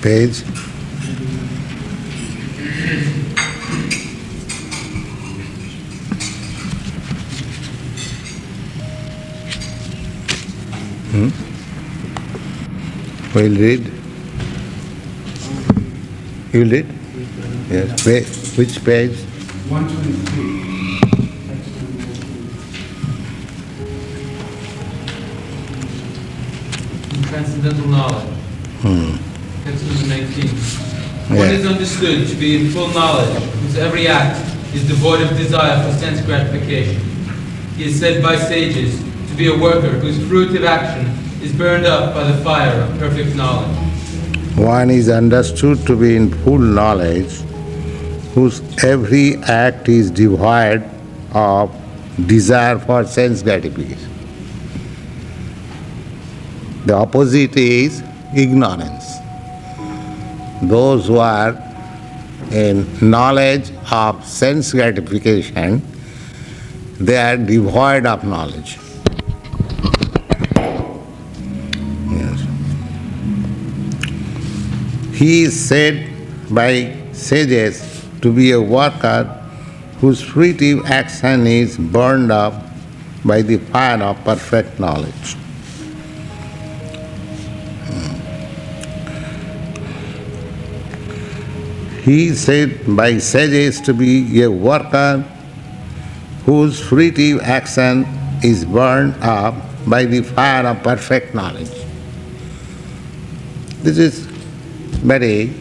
Page. Will read? You will read? Yes. Which page? 123. Transcendental knowledge. Text number 19. One is understood to be in full knowledge, whose every act is devoid of desire for sense gratification. He is said by sages to be a worker whose fruitive action is burned up by the fire of perfect knowledge. One is understood to be in full knowledge, whose every act is devoid of desire for sense gratification. The opposite is ignorance. Those who are in knowledge of sense gratification, they are devoid of knowledge. Yes. He is said by sages to be a worker whose fruitive action is burned up by the fire of perfect knowledge. He is said by sages to be a worker whose fruitive action is burned up by the fire of perfect knowledge. This is very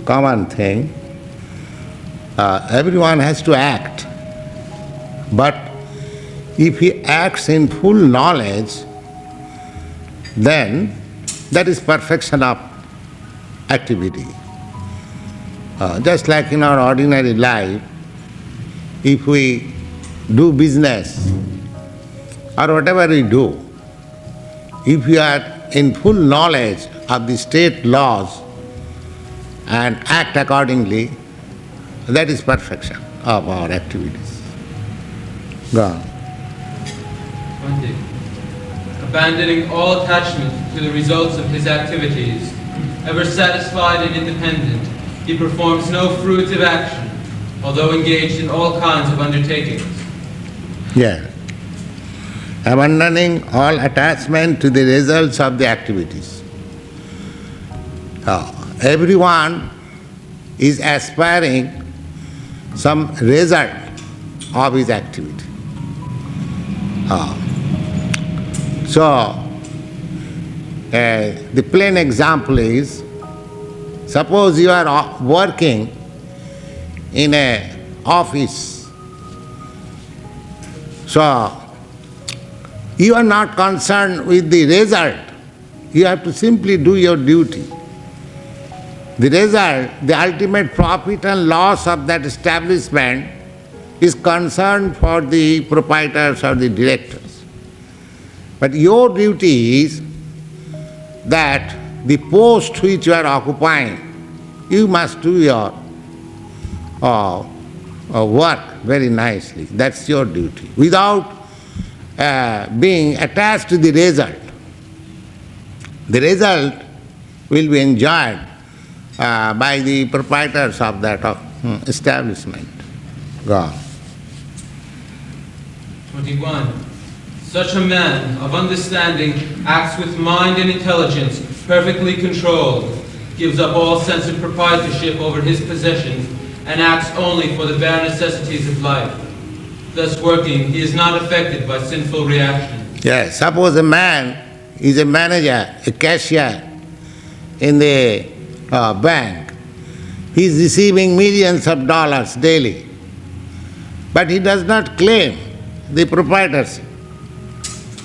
common thing. Everyone has to act. But if he acts in full knowledge, then that is perfection of activity. Just like in our ordinary life, if we do business or whatever we do, if we are in full knowledge of the state laws and act accordingly, that is perfection of our activities. Go on. 20. Abandoning all attachment to the results of his activities, ever satisfied and independent, he performs no fruitive action, although engaged in all kinds of undertakings. Yeah. Abandoning all attachment to the results of the activities. Everyone is aspiring some result of his activity. The plain example is, suppose you are working in an office. So, you are not concerned with the result. You have to simply do your duty. The result, the ultimate profit and loss of that establishment is concerned for the proprietors or the directors. But your duty is that the post which you are occupying, you must do your work very nicely. That's your duty, without being attached to the result. The result will be enjoyed by the proprietors of that establishment. Go on. 21. Such a man of understanding acts with mind and intelligence perfectly controlled, gives up all sense of proprietorship over his possessions, and acts only for the bare necessities of life. Thus working, he is not affected by sinful reactions. Yes, suppose a man is a manager, a cashier in the bank. He is receiving millions of dollars daily, but he does not claim the proprietorship.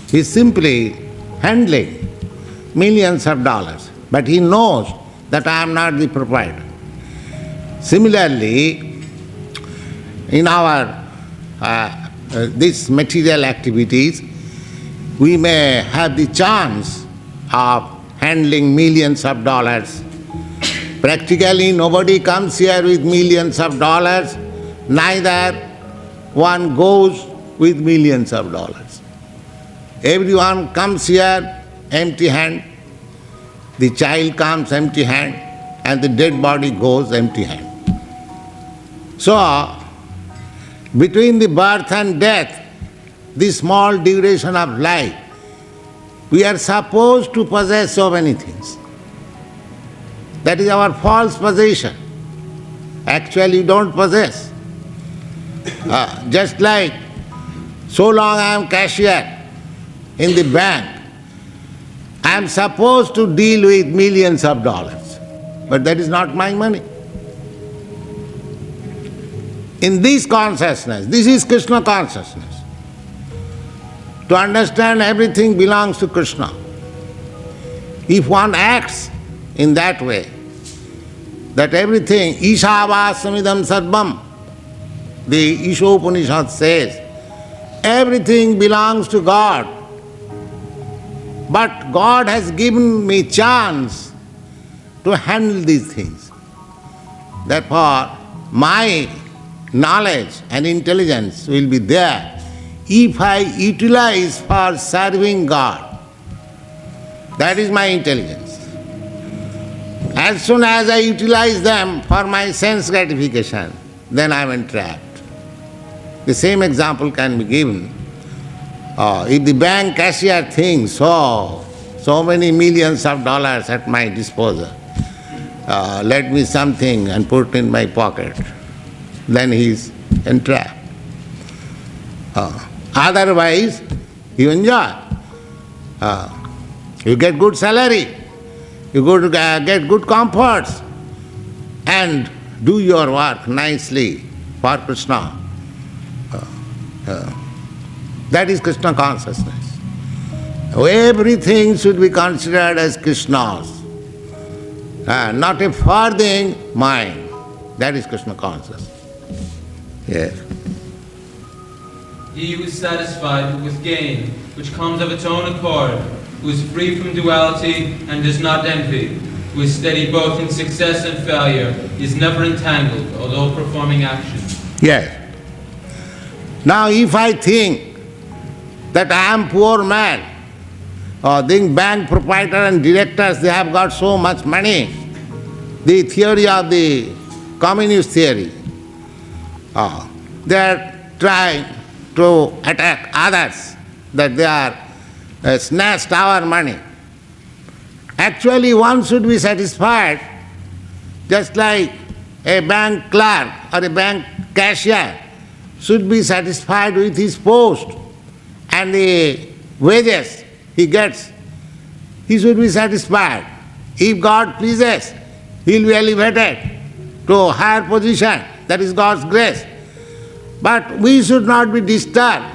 He is simply handling millions of dollars, but he knows that I am not the proprietor. Similarly, in our these material activities, we may have the chance of handling millions of dollars. Practically nobody comes here with millions of dollars, neither one goes with millions of dollars. Everyone comes here empty hand. The child comes empty hand, and the dead body goes empty-handed. So, between the birth and death, this small duration of life, we are supposed to possess so many things. That is our false possession. Actually, you don't possess. Just like, so long I am cashier in the bank, I am supposed to deal with millions of dollars, but that is not my money. In this consciousness, this is Krishna consciousness. To understand everything belongs to Krishna. If one acts in that way, that everything, Ishavāsamidam sarvam, the Ishopanishad says, everything belongs to God. But God has given me chance to handle these things. Therefore, my knowledge and intelligence will be there if I utilize for serving God. That is my intelligence. As soon as I utilize them for my sense gratification, then I am entrapped. The same example can be given. If the bank cashier thinks, so many millions of dollars at my disposal, let me something and put in my pocket, then he is entrapped. Otherwise, you enjoy. You get good salary, you go to get good comforts, and do your work nicely for Krishna. That is Krishna consciousness. Everything should be considered as Krishna's, not a farthing mine. That is Krishna consciousness. Yes. He who is satisfied with gain, which comes of its own accord, who is free from duality and does not envy, who is steady both in success and failure, is never entangled, although performing action. Yes. Now if I think that I am poor man, or the bank proprietor and directors, they have got so much money, the theory of the communist theory, they are trying to attack others, that they are snatched our money. Actually, one should be satisfied, just like a bank clerk or a bank cashier should be satisfied with his post and the wages he gets. He should be satisfied. If God pleases, he will be elevated to a higher position. That is God's grace. But we should not be disturbed.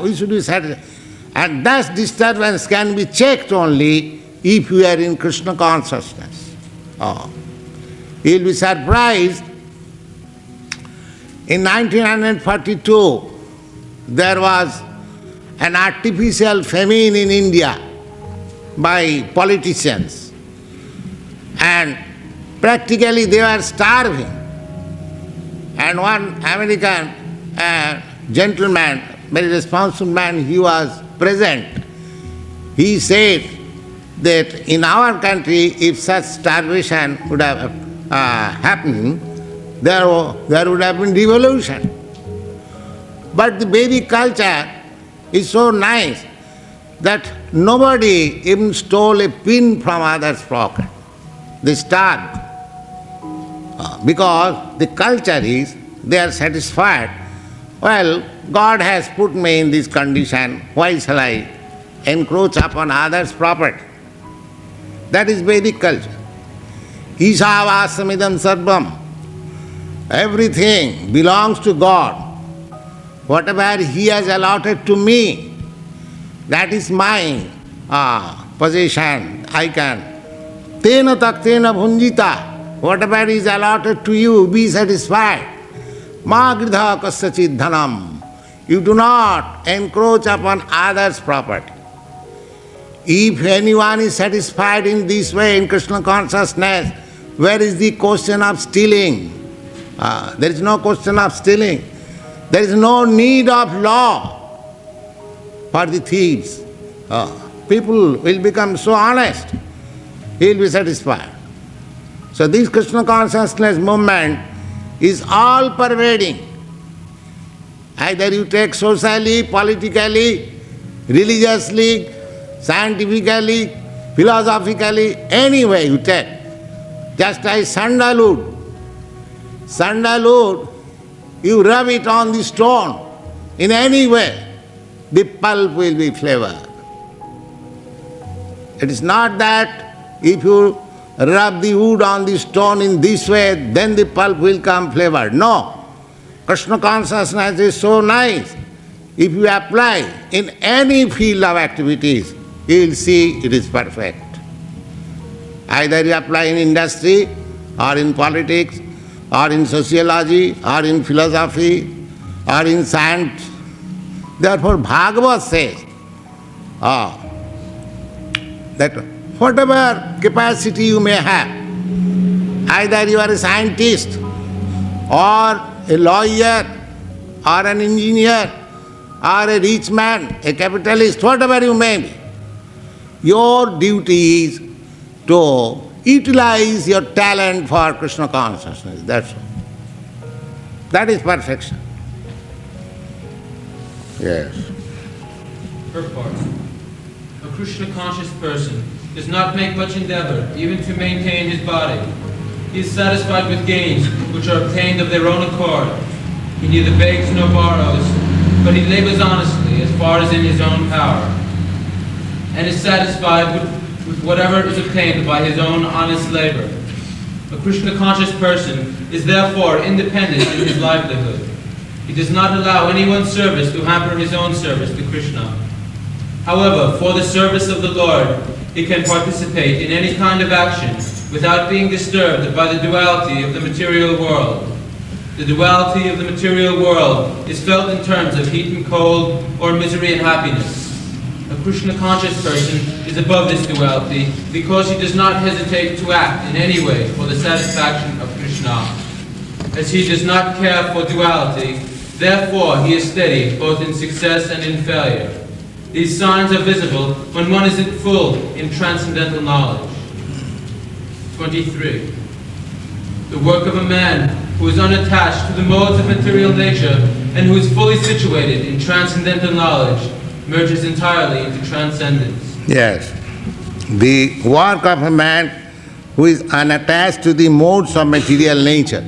We should be satisfied. And thus disturbance can be checked only if we are in Krishna consciousness. You will be surprised. In 1942, there was an artificial famine in India by politicians. And practically they were starving. And one American gentleman, very responsible man, he was present. He said that in our country, if such starvation would have happened, there would have been revolution. But the Vedic culture is so nice that nobody even stole a pin from others' pocket. They starved. Because the culture is, they are satisfied. Well, God has put me in this condition, why shall I encroach upon others' property? That is Vedic culture. Ishavāsamidam sarvam. Everything belongs to God. Whatever He has allotted to me, that is my possession. I can. Tena taktena bhunjita. Whatever is allotted to you, be satisfied. Ma gridha kasacit dhanam. You do not encroach upon others' property. If anyone is satisfied in this way, in Krishna consciousness, where is the question of stealing? There is no question of stealing. There is no need of law for the thieves. People will become so honest. He will be satisfied. So this Krishna consciousness movement is all pervading. Either you take socially, politically, religiously, scientifically, philosophically, any way you take. Just like sandalwood. Sandalwood, you rub it on the stone in any way, the pulp will be flavored. It is not that if you rub the wood on the stone in this way, then the pulp will come flavored. No. Krishna consciousness is so nice. If you apply in any field of activities, you will see it is perfect. Either you apply in industry, or in politics, or in sociology, or in philosophy, or in science. Therefore, Bhagavad says that whatever capacity you may have, either you are a scientist, or a lawyer, or an engineer, or a rich man, a capitalist, whatever you may be, your duty is to utilize your talent for Krishna consciousness. That's all. That is perfection. Yes. Purport. A Krishna-conscious person does not make much endeavor even to maintain his body. He is satisfied with gains which are obtained of their own accord. He neither begs nor borrows, but he labors honestly as far as in his own power, and is satisfied with whatever is obtained by his own honest labor. A Krishna-conscious person is therefore independent in his livelihood. He does not allow anyone's service to hamper his own service to Krishna. However, for the service of the Lord, he can participate in any kind of action without being disturbed by the duality of the material world. The duality of the material world is felt in terms of heat and cold, or misery and happiness. A Krishna-conscious person is above this duality because he does not hesitate to act in any way for the satisfaction of Krishna. As he does not care for duality, therefore he is steady both in success and in failure. These signs are visible when one is full in transcendental knowledge. 23. The work of a man who is unattached to the modes of material nature and who is fully situated in transcendental knowledge merges entirely into transcendence. Yes. The work of a man who is unattached to the modes of material nature.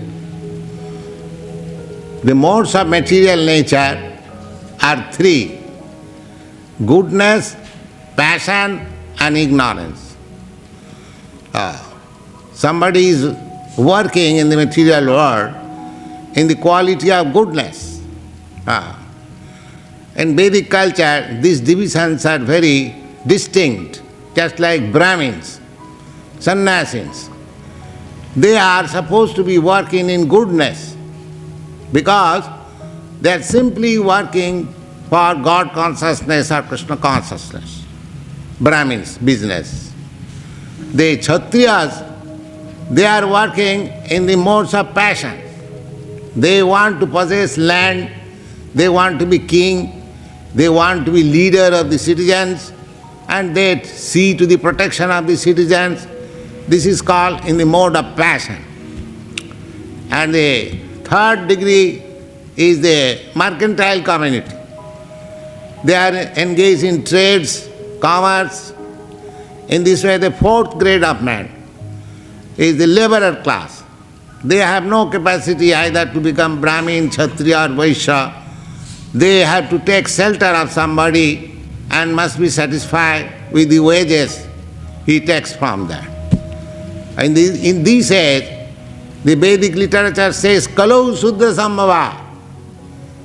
The modes of material nature are three: goodness, passion, and ignorance. Somebody is working in the material world in the quality of goodness. In Vedic culture, these divisions are very distinct, just like Brahmins, sannyasis. They are supposed to be working in goodness because they are simply working for God consciousness or Krishna consciousness. Brahmins, business. The Kshatriyas, they are working in the modes of passion. They want to possess land, they want to be king, they want to be leader of the citizens, and they see to the protection of the citizens. This is called in the mode of passion. And the third degree is the mercantile community. They are engaged in trades, commerce. In this way, the fourth grade of man is the laborer class. They have no capacity either to become Brahmin, Kshatriya or Vaishya. They have to take shelter of somebody and must be satisfied with the wages he takes from that. In this age, the Vedic literature says, Kalau Sudra Sambhava.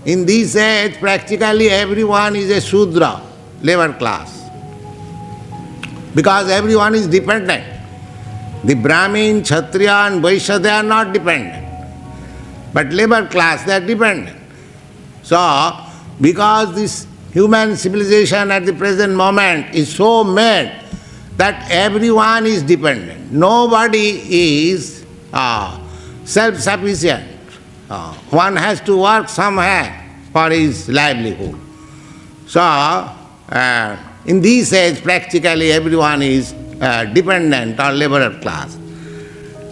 In this age, practically everyone is a Shudra, labor class. Because everyone is dependent. The Brahmin, Kshatriya and Vaishya, they are not dependent. But labor class, they are dependent. So, because this human civilization at the present moment is so made that everyone is dependent. Nobody is self-sufficient. One has to work somewhere for his livelihood. So, in this age, practically everyone is dependent on laborer class.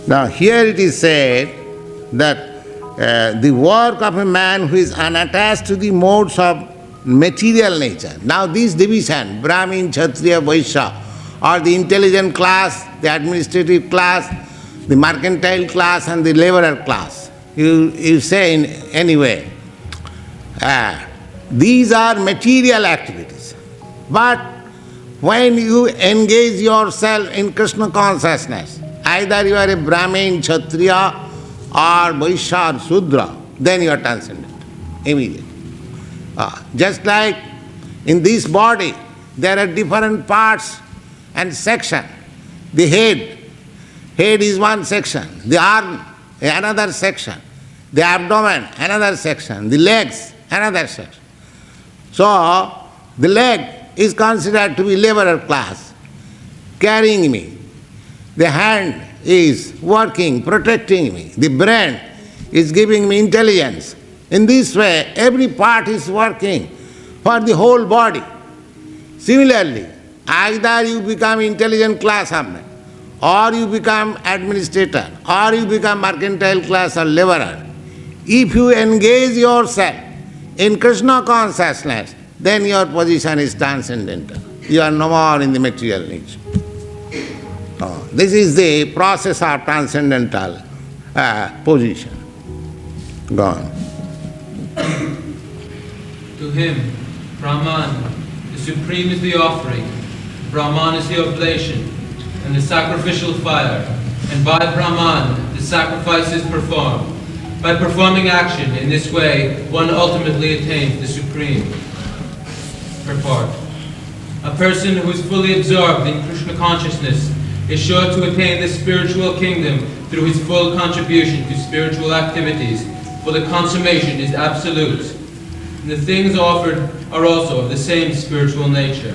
Now here it is said that the work of a man who is unattached to the modes of material nature. Now this division, Brahmin, Kshatriya, Vaishya, or the intelligent class, the administrative class, the mercantile class and the laborer class, you say in any way, these are material activities. But when you engage yourself in Krishna consciousness, either you are a Brahmin, Kshatriya, or Vaishya or Sudra, then you are transcendent immediately. Just like in this body, there are different parts and sections. The head is one section, the arm another section, the abdomen another section, the legs another section. So the leg is considered to be laborer class, carrying me. The hand is working, protecting me. The brain is giving me intelligence. In this way, every part is working for the whole body. Similarly, either you become intelligent class of man, or you become administrator, or you become mercantile class or laborer. If you engage yourself in Krishna consciousness, then your position is transcendental. You are no more in the material nature. This is the process of transcendental position. Go on. To him, Brahman, the supreme is the offering, Brahman is the oblation, and the sacrificial fire, and by Brahman the sacrifice is performed. By performing action in this way, one ultimately attains the supreme. Purport. A person who is fully absorbed in Krishna consciousness is sure to attain the spiritual kingdom through his full contribution to spiritual activities, for the consummation is absolute. And the things offered are also of the same spiritual nature.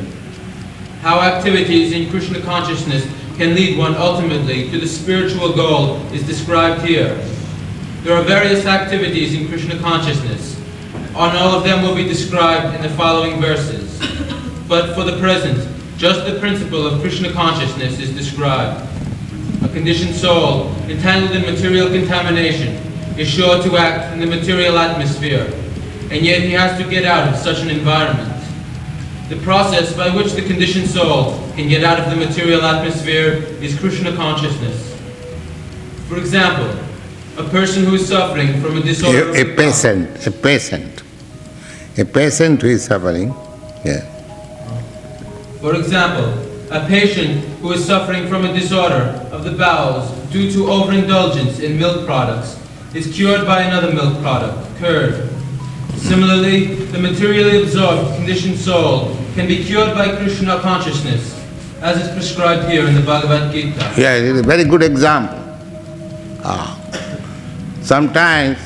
How activities in Krishna consciousness can lead one ultimately to the spiritual goal is described here. There are various activities in Krishna consciousness. On all of them will be described in the following verses. But for the present, just the principle of Krishna consciousness is described. A conditioned soul, entangled in material contamination, is sure to act in the material atmosphere, and yet he has to get out of such an environment. The process by which the conditioned soul can get out of the material atmosphere is Krishna consciousness. For example, a person who is suffering from a disorder of a patient who is suffering, yeah. For example, a patient who is suffering from a disorder of the bowels due to overindulgence in milk products is cured by another milk product, curd. Similarly, the materially absorbed conditioned soul can be cured by Krishna consciousness, as is prescribed here in the Bhagavad Gita. Yeah, it is a very good example. Sometimes,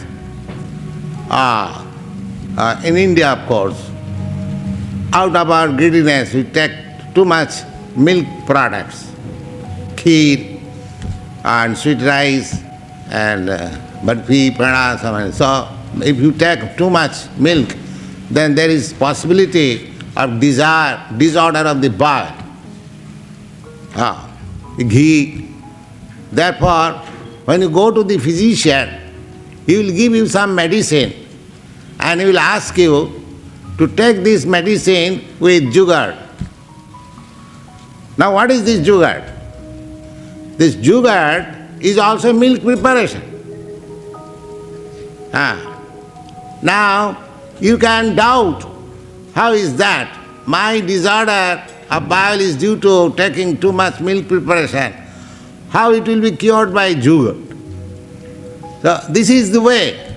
in India, of course, out of our greediness, we take too much milk products, kheer and sweet rice and barfi, prana, so on. So, if you take too much milk, then there is possibility of disorder of the bowel, ghee. Therefore, when you go to the physician, he will give you some medicine and he will ask you to take this medicine with sugar. Now what is this sugar? This sugar is also milk preparation. Now you can doubt, how is that? My disorder of bowel is due to taking too much milk preparation. How it will be cured by sugar? So this is the way.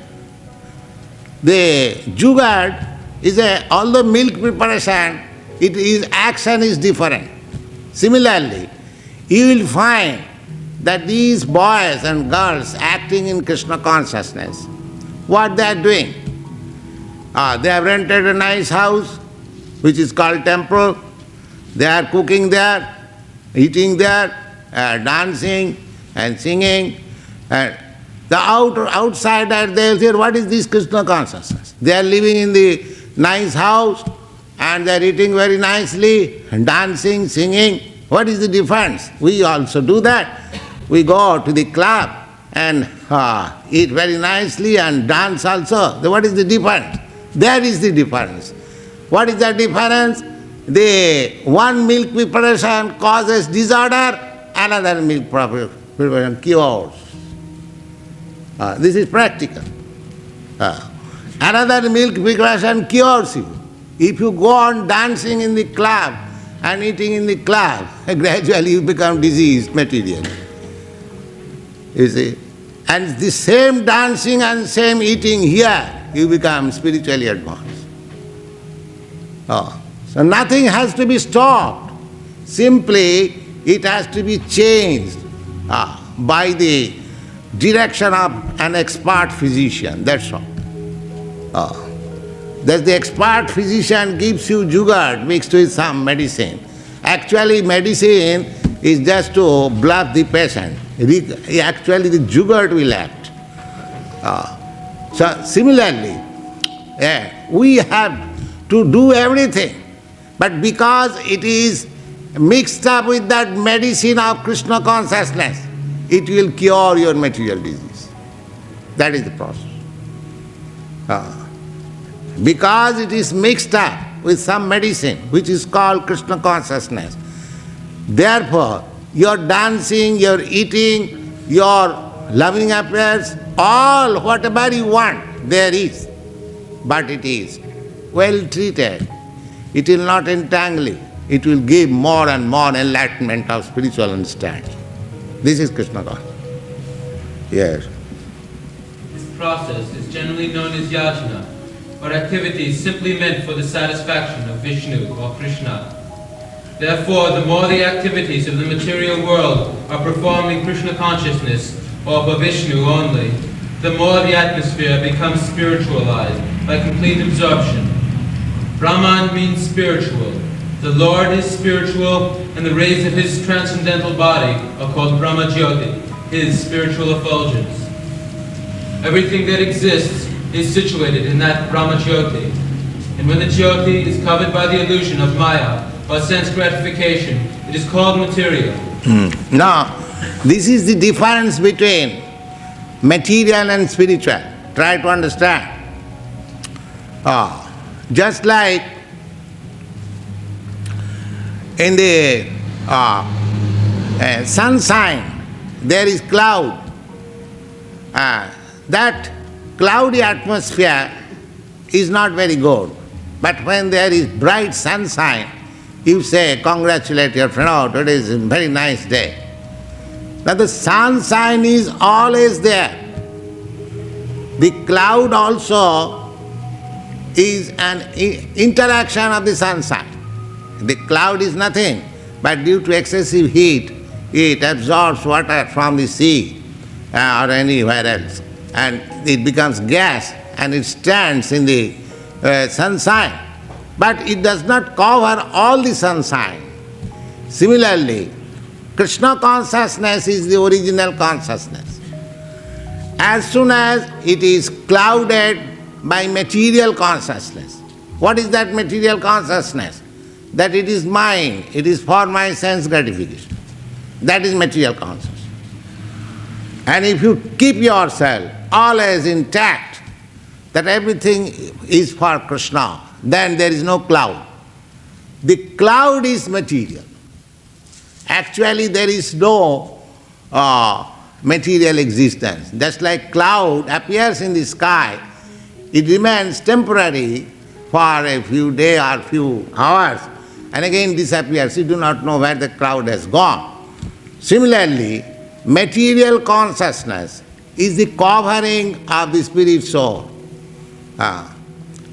The sugar is although milk preparation, action is different. Similarly, you will find that these boys and girls acting in Krishna consciousness, what they are doing? They have rented a nice house, which is called temple. They are cooking there, eating there, dancing and singing. And the outsider, they will say, what is this Krishna consciousness? They are living in the nice house and they are eating very nicely, and dancing, singing. What is the difference? We also do that. we go to the club and eat very nicely and dance also. What is the difference? There is the difference. What is the difference? The one milk preparation causes disorder, another milk preparation cures. This is practical. Another milk preparation cures you. If you go on dancing in the club and eating in the club, gradually you become diseased material. You see? And the same dancing and same eating here, you become spiritually advanced. So nothing has to be stopped. Simply, it has to be changed by the direction of an expert physician, that's all. That the expert physician gives you jugaad mixed with some medicine. Actually, medicine is just to bluff the patient. Actually, the jugaad will act. So similarly, we have to do everything, but because it is mixed up with that medicine of Krishna consciousness, it will cure your material disease. That is the process. Because it is mixed up with some medicine which is called Krishna consciousness, therefore your dancing, your eating, your loving affairs, all whatever you want, there is. But it is well treated. It will not entangle you. It will give more and more enlightenment of spiritual understanding. This is Krishna consciousness. Yes. This process is generally known as yajna, or activities simply meant for the satisfaction of Vishnu or Krishna. Therefore, the more the activities of the material world are performed in Krishna consciousness or for Vishnu only, the more the atmosphere becomes spiritualized by complete absorption. Brahman means spiritual. The Lord is spiritual, and the rays of his transcendental body are called Brahma Jyoti, his spiritual effulgence. Everything that exists is situated in that Brahma Jyoti. And when the Jyoti is covered by the illusion of Maya, or sense gratification, it is called material. Now, this is the difference between material and spiritual. Try to understand. Just like in the sunshine, there is cloud. That cloudy atmosphere is not very good. But when there is bright sunshine, you say, congratulate your friend, oh, today is a very nice day. Now the sunshine is always there. The cloud also is an interaction of the sunshine. The cloud is nothing, but due to excessive heat, it absorbs water from the sea or anywhere else, and it becomes gas and it stands in the sunshine. But it does not cover all the sunshine. Similarly, Krishna consciousness is the original consciousness. As soon as it is clouded by material consciousness, what is that material consciousness? That it is mine, it is for my sense gratification. That is material consciousness. And if you keep yourself always intact, that everything is for Krishna, then there is no cloud. The cloud is material. Actually, there is no material existence. Just like cloud appears in the sky, it remains temporary for a few days or few hours, and again disappears. You do not know where the cloud has gone. Similarly, material consciousness is the covering of the spirit soul.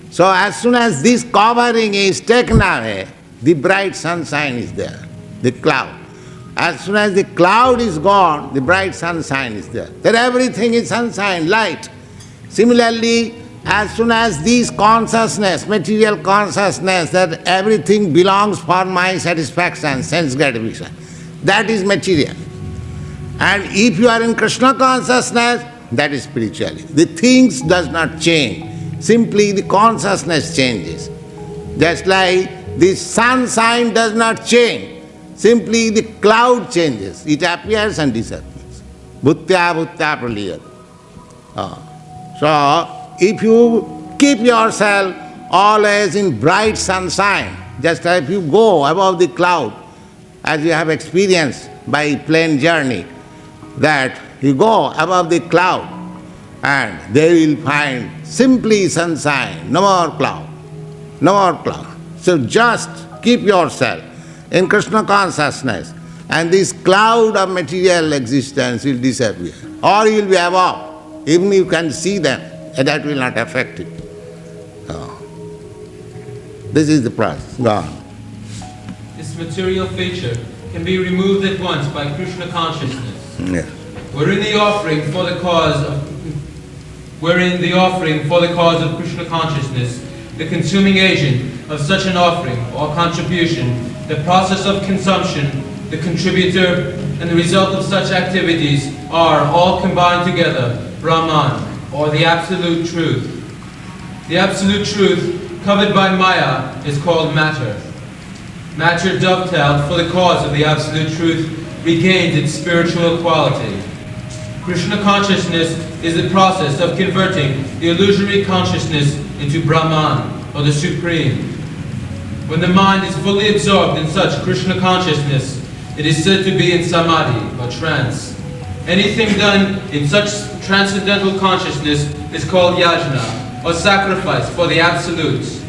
So as soon as this covering is taken away, the bright sunshine is there, the cloud. As soon as the cloud is gone, the bright sunshine is there. Then everything is sunshine, light. Similarly, as soon as this consciousness, material consciousness, that everything belongs for my satisfaction, sense gratification, that is material. And if you are in Krishna consciousness, that is spirituality. The things does not change. Simply the consciousness changes. Just like the sunshine does not change. Simply the cloud changes. It appears and disappears. bhutya praliyat. So, if you keep yourself always in bright sunshine, just as if you go above the cloud, as you have experienced by plane journey, that you go above the cloud and there you will find simply sunshine, no more cloud, no more cloud. So just keep yourself in Krishna consciousness and this cloud of material existence will disappear. Or you will be above, even you can see them, and that will not affect you. This is the process. Go on. This material feature can be removed at once by Krishna consciousness. Yes. Wherein the offering for the cause of Krishna consciousness, the consuming agent of such an offering or contribution, the process of consumption, the contributor, and the result of such activities are all combined together, Brahman, or the absolute truth. The absolute truth, covered by Maya, is called matter. Matter dovetailed for the cause of the absolute truth regained its spiritual quality. Krishna consciousness is the process of converting the illusory consciousness into Brahman, or the Supreme. When the mind is fully absorbed in such Krishna consciousness, it is said to be in samadhi, or trance. Anything done in such transcendental consciousness is called yajna, or sacrifice for the absolutes.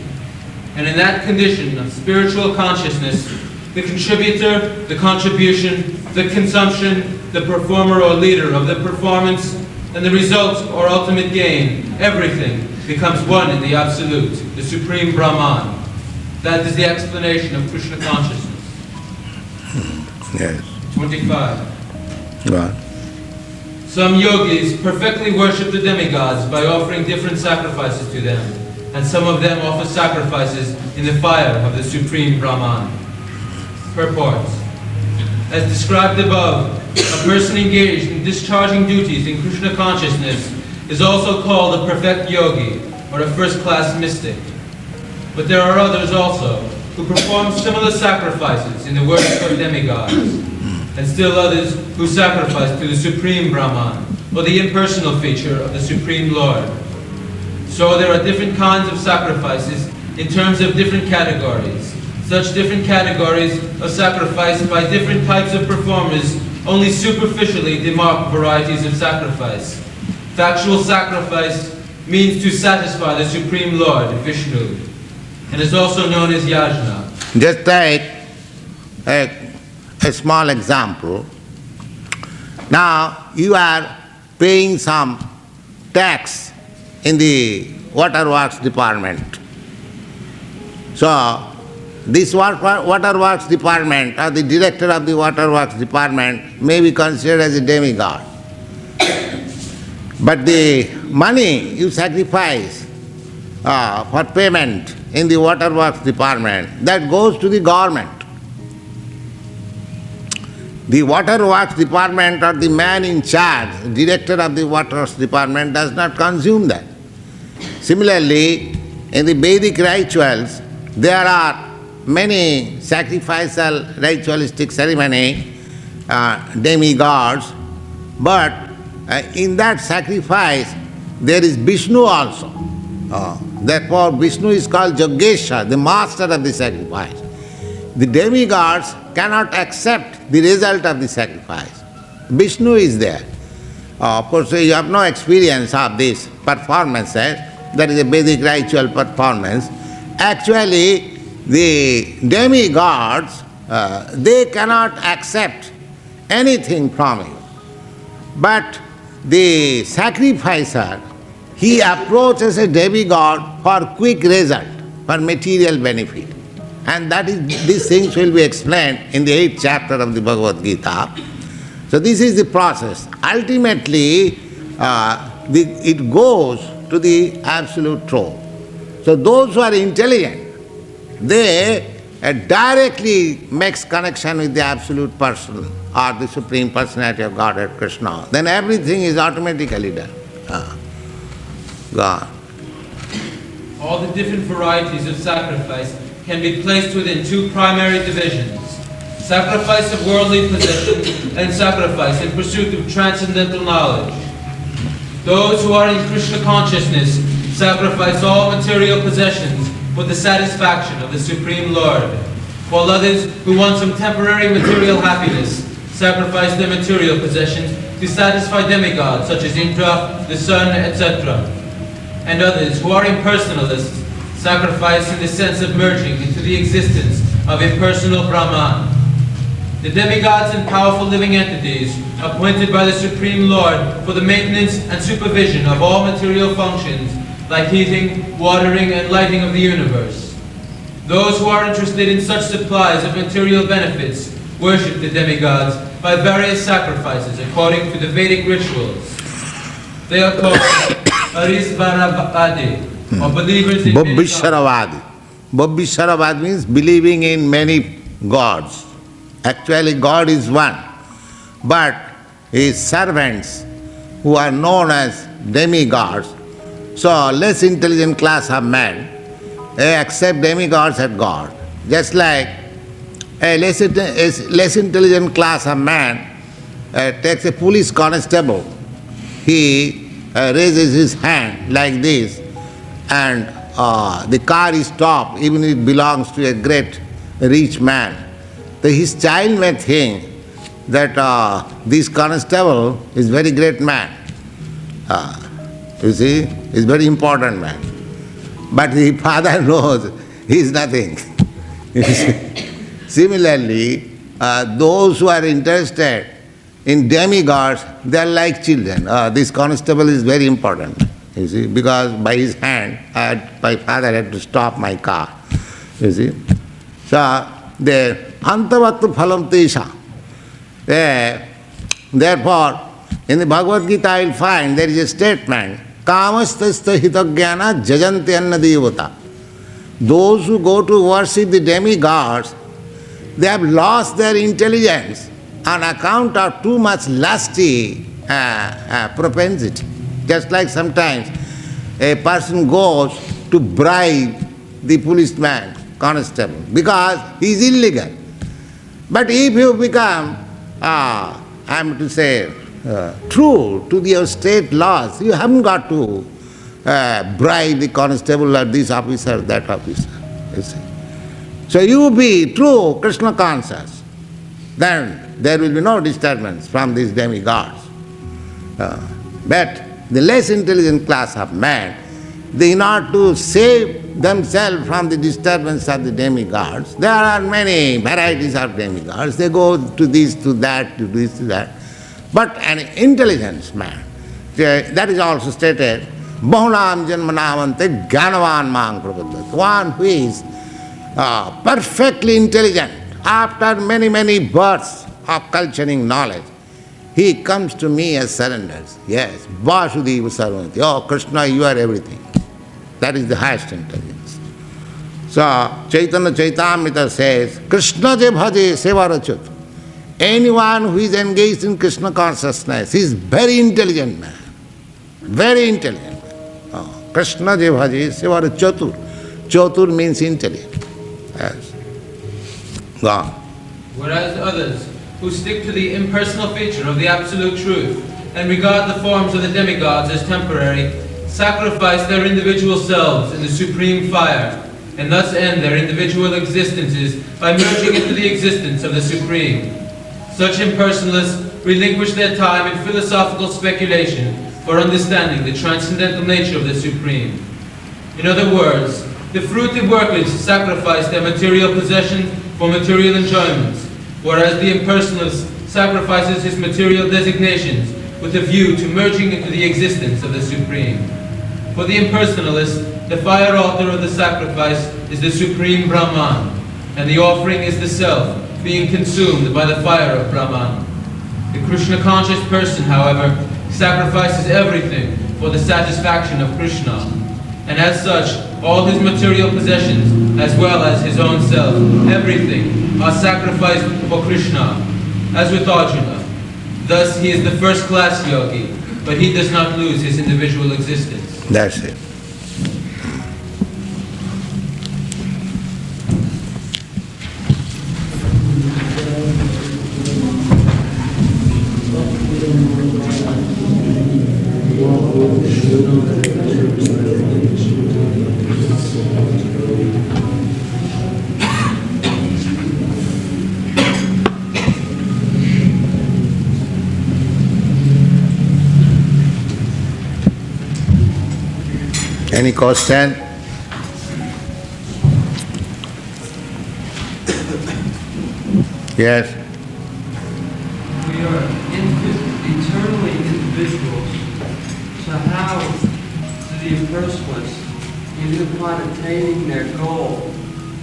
And in that condition of spiritual consciousness, the contributor, the contribution, the consumption, the performer or leader of the performance, and the result or ultimate gain, everything becomes one in the absolute, the Supreme Brahman. That is the explanation of Krishna consciousness. Yes. 25. Right. Some yogis perfectly worship the demigods by offering different sacrifices to them, and some of them offer sacrifices in the fire of the Supreme Brahman. Purport. As described above, a person engaged in discharging duties in Krishna consciousness is also called a perfect yogi, or a first-class mystic. But there are others also who perform similar sacrifices in the worship of demigods, and still others who sacrifice to the Supreme Brahman, or the impersonal feature of the Supreme Lord. So there are different kinds of sacrifices in terms of different categories. Such different categories of sacrifice by different types of performers only superficially demark varieties of sacrifice. Factual sacrifice means to satisfy the Supreme Lord, Vishnu, and is also known as yajna. Just take a small example. Now you are paying some tax in the waterworks department. So this waterworks department, or the director of the waterworks department, may be considered as a demigod. But the money you sacrifice for payment in the waterworks department, that goes to the government. The waterworks department, or the man in charge, director of the waterworks department, does not consume that. Similarly, in the Vedic rituals, there are many sacrificial ritualistic ceremony, demigods, but in that sacrifice there is Vishnu also. Therefore Vishnu is called Yogesha, the master of the sacrifice. The demigods cannot accept the result of the sacrifice. Vishnu is there. Of course, you have no experience of this performances. That is a Vedic ritual performance. Actually, the demigods, they cannot accept anything from you. But the sacrificer, he approaches a demigod for quick result, for material benefit. And that is, these things will be explained in the 8th chapter of the Bhagavad Gita. So this is the process. Ultimately, it goes to the absolute truth. So those who are intelligent, they directly makes connection with the absolute person or the Supreme Personality of Godhead, Krishna. Then everything is automatically done. God. All the different varieties of sacrifice can be placed within two primary divisions: sacrifice of worldly possessions, and sacrifice in pursuit of transcendental knowledge. Those who are in Krishna consciousness sacrifice all material possessions for the satisfaction of the Supreme Lord, while others who want some temporary material happiness sacrifice their material possessions to satisfy demigods such as Indra, the sun, etc. And others who are impersonalists sacrifice in the sense of merging into the existence of impersonal Brahman. The demigods and powerful living entities appointed by the Supreme Lord for the maintenance and supervision of all material functions like heating, watering, and lighting of the universe. Those who are interested in such supplies of material benefits worship the demigods by various sacrifices according to the Vedic rituals. They are called Arisvaravadi, or believers in many gods. Bhavishyaravadi. Bhavishyaravadi means believing in many gods. Actually, God is one, but His servants, who are known as demigods, so less intelligent class of men, they accept demigods as God. Just like a less intelligent class of man takes a police constable, he raises his hand like this, and the car is stopped, even if it belongs to a great rich man. So his child may think that this constable is very great man. You see, he's very important man. But the father knows he is nothing. Similarly, those who are interested in demigods, they are like children. This constable is very important, you see, because by his hand, my father had to stop my car, you see. So, the antavattu phalam tesha. Therefore, in the Bhagavad Gita, I will find there is a statement, kamastasta hitagyana jajanti annadevata. Those who go to worship the demigods, they have lost their intelligence on account of too much lusty propensity. Just like sometimes a person goes to bribe the policeman, constable, because he is illegal. But if you become, I am to say, true to your state laws, you haven't got to bribe the constable or this officer, that officer, you see. So you be true Krishna conscious, then there will be no disturbance from these demigods. But the less intelligent class of man, they in order to save themselves from the disturbance of the demigods, there are many varieties of demigods. They go to this, to that, to this, to that. But an intelligent man, that is also stated, bahunam janmanamante gyanavan mang prapadyate. One who is perfectly intelligent, after many, many births of culturing knowledge, he comes to me as surrenders. Yes, Vasudeva Sarvanti. Oh, Krishna, you are everything. That is the highest intelligence. So, Chaitanya Chaitamrita says, Krishna je bhaje sevarachat. Anyone who is engaged in Krishna consciousness is very intelligent man. Very intelligent man. Krishna je bhaje sevarachatur. Chatur means intelligent. Yes. Go on. Whereas others, who stick to the impersonal feature of the absolute truth and regard the forms of the demigods as temporary, sacrifice their individual selves in the supreme fire, and thus end their individual existences by merging into the existence of the Supreme. Such impersonalists relinquish their time in philosophical speculation for understanding the transcendental nature of the Supreme. In other words, the fruitive workers sacrifice their material possessions for material enjoyments, whereas the impersonalist sacrifices his material designations with a view to merging into the existence of the Supreme. For the impersonalist, the fire altar of the sacrifice is the Supreme Brahman, and the offering is the self, being consumed by the fire of Brahman. The Krishna-conscious person, however, sacrifices everything for the satisfaction of Krishna, and as such, all his material possessions, as well as his own self, everything, are sacrificed for Krishna, as with Arjuna. Thus, he is the first-class yogi, but he does not lose his individual existence. That's it. Any question? Yes. We are eternally individuals. So how do the impersonalists, even upon attaining their goal,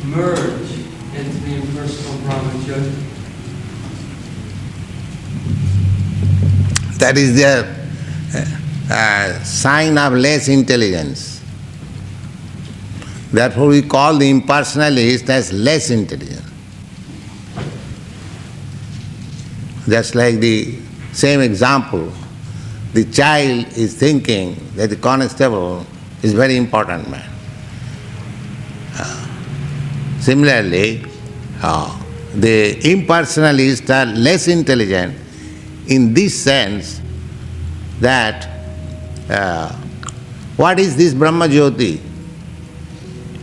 merge into the impersonal Brahman Jyoti? That is their sign of less intelligence. Therefore we call the impersonalist as less intelligent. Just like the same example, the child is thinking that the constable is very important man. Similarly, the impersonalists are less intelligent in this sense that what is this Brahma Jyoti?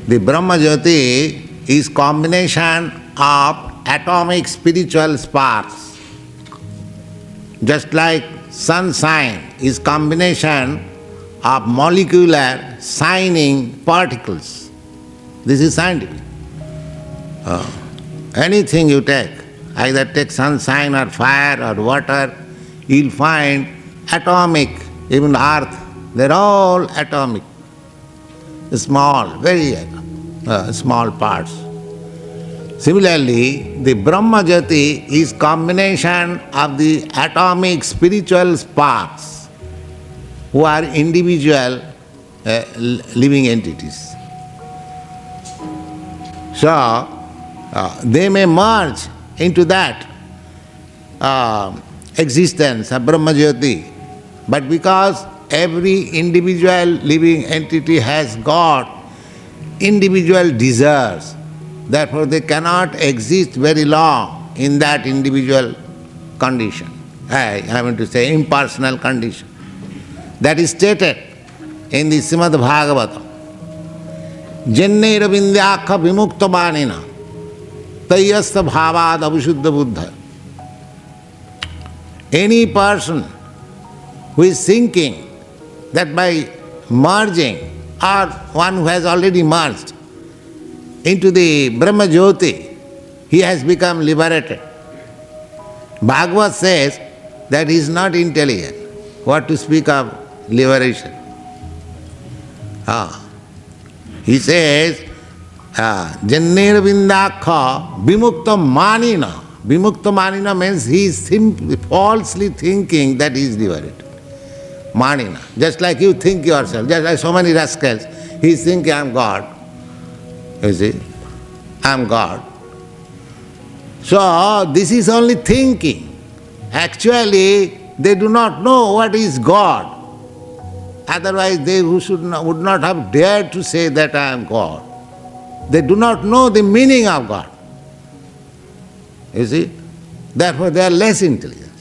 The Brahma Jyoti is combination of atomic spiritual sparks. Just like sunshine is combination of molecular shining particles. This is scientific. Anything you take, either take sunshine or fire or water, you'll find atomic, even earth, they're all atomic, small, very small parts. Similarly, the Brahma Jyoti is combination of the atomic spiritual sparks who are individual living entities. So, they may merge into that existence of Brahma Jyoti, but because every individual living entity has got individual desires, therefore they cannot exist very long in that individual condition. I want to say impersonal condition. That is stated in the Srimad Bhagavatam. Jnanagni-dagdha-karmanam vimukta banina tayyasta bhavad abhishuddha buddha. Any person who is thinking that by merging, or one who has already merged into the Brahma Jyoti, he has become liberated. Bhagavad says that he is not intelligent. What to speak of liberation? He says, Jnanagni-dagdha-karmanam vimukta manina. Vimukta manina means he is falsely thinking that he is liberated. Manina. Just like you think yourself, just like so many rascals, he is thinking, I am God. You see, I am God. So, this is only thinking. Actually, they do not know what is God. Otherwise, they would not have dared to say that I am God. They do not know the meaning of God. You see? Therefore, they are less intelligent.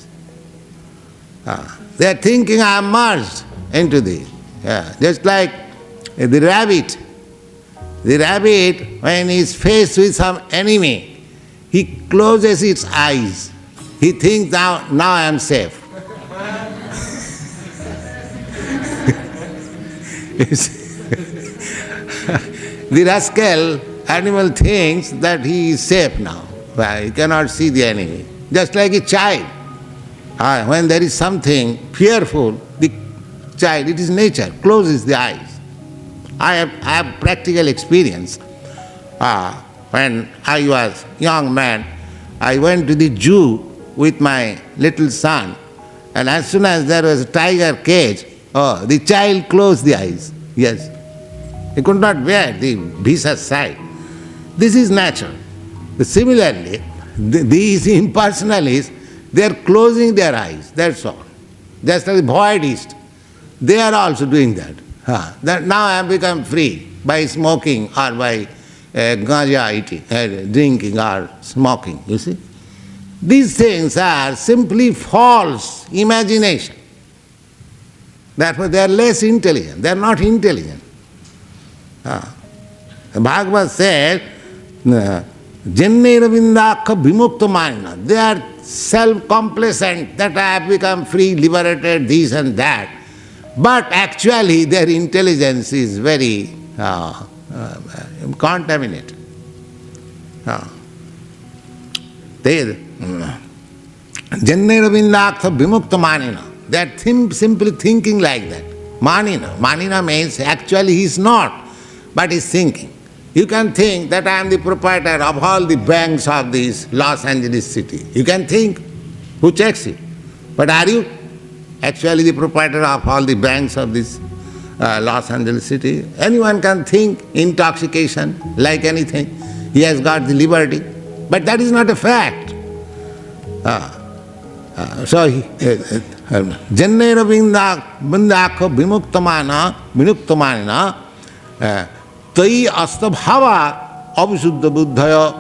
They are thinking, I am merged into this. Just like the rabbit. The rabbit, when he is faced with some enemy, he closes its eyes. He thinks, now I am safe. The rascal animal thinks that he is safe now. He cannot see the enemy. Just like a child. When there is something fearful, the child, it is nature, closes the eyes. I have practical experience. When I was young man, I went to the zoo with my little son, and as soon as there was a tiger cage, the child closed the eyes. Yes. He could not bear the vicious sight. This is natural. Similarly, these impersonalists, they are closing their eyes, that's all. Just like the voidists, they are also doing that. That now I have become free by smoking or by ganja eating, drinking or smoking, you see. These things are simply false imagination. Therefore they are less intelligent, they are not intelligent. Bhagavad says, Jnanagni-dagdha-karmanam vimukta manina. They are self-complacent that I have become free, liberated, this and that. But actually their intelligence is very contaminated. Jnanagni-dagdha-karmanam. They are simply thinking like that. Manina. Manina means actually he is not, but he is thinking. You can think that I am the proprietor of all the banks of this Los Angeles city. You can think. Who checks it? But are you actually the proprietor of all the banks of this Los Angeles city? Anyone can think intoxication like anything. He has got the liberty. But that is not a fact. So, jnanagni-dagdha-karmanam tai astabhava abhipravrtto budhah.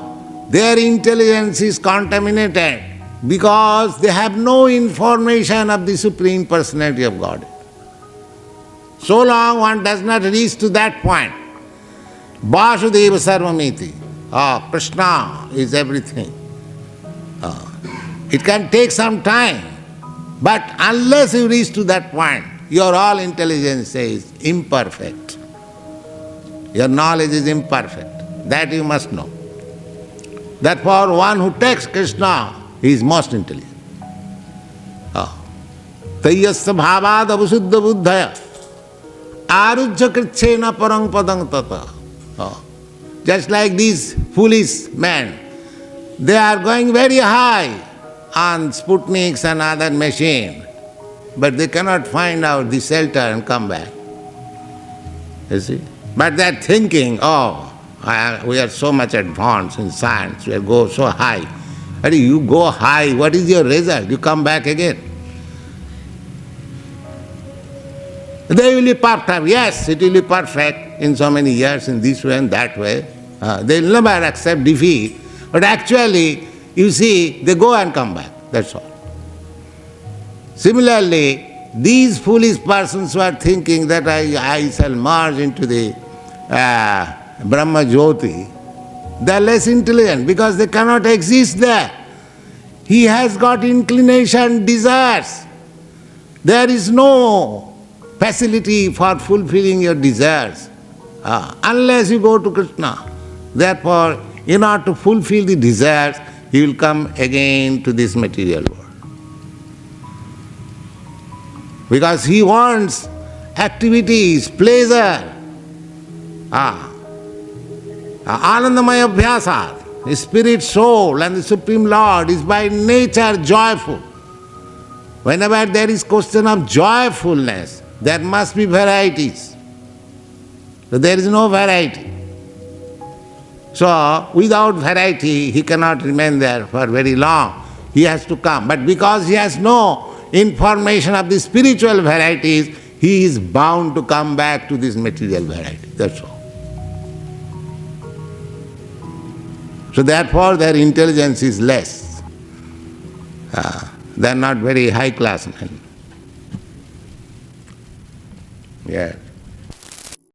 Their intelligence is contaminated because they have no information of the Supreme Personality of God. So long one does not reach to that point. Vasudeva sarvamiti. Krishna is everything. It can take some time, but unless you reach to that point, your all intelligence is imperfect. Your knowledge is imperfect. That you must know. Therefore, one who takes Krishna, he is most intelligent. Tayyasya bhavad avasuddha buddhaya arujya kritsena parang padang tata. Just like these foolish men, they are going very high on Sputniks and other machines, but they cannot find out the shelter and come back. You see? But they are thinking, we are so much advanced in science, we go so high. But you go high, what is your result? You come back again. They will be perfect. Yes, it will be perfect in so many years, in this way and that way. They will never accept defeat. But actually, you see, they go and come back. That's all. Similarly, these foolish persons who are thinking that I shall merge into the Brahma Jyoti, they are less intelligent because they cannot exist there. He has got inclination, desires. There is no facility for fulfilling your desires unless you go to Krishna. Therefore, in order to fulfill the desires, he will come again to this material world. Because he wants activities, pleasure. Anandamaya abhyasat. The spirit, soul and the Supreme Lord is by nature joyful. Whenever there is question of joyfulness, there must be varieties. So there is no variety. So without variety, he cannot remain there for very long. He has to come. But because he has no information of the spiritual varieties, he is bound to come back to this material variety. That's all. So therefore their intelligence is less. They are not very high class men. Yeah.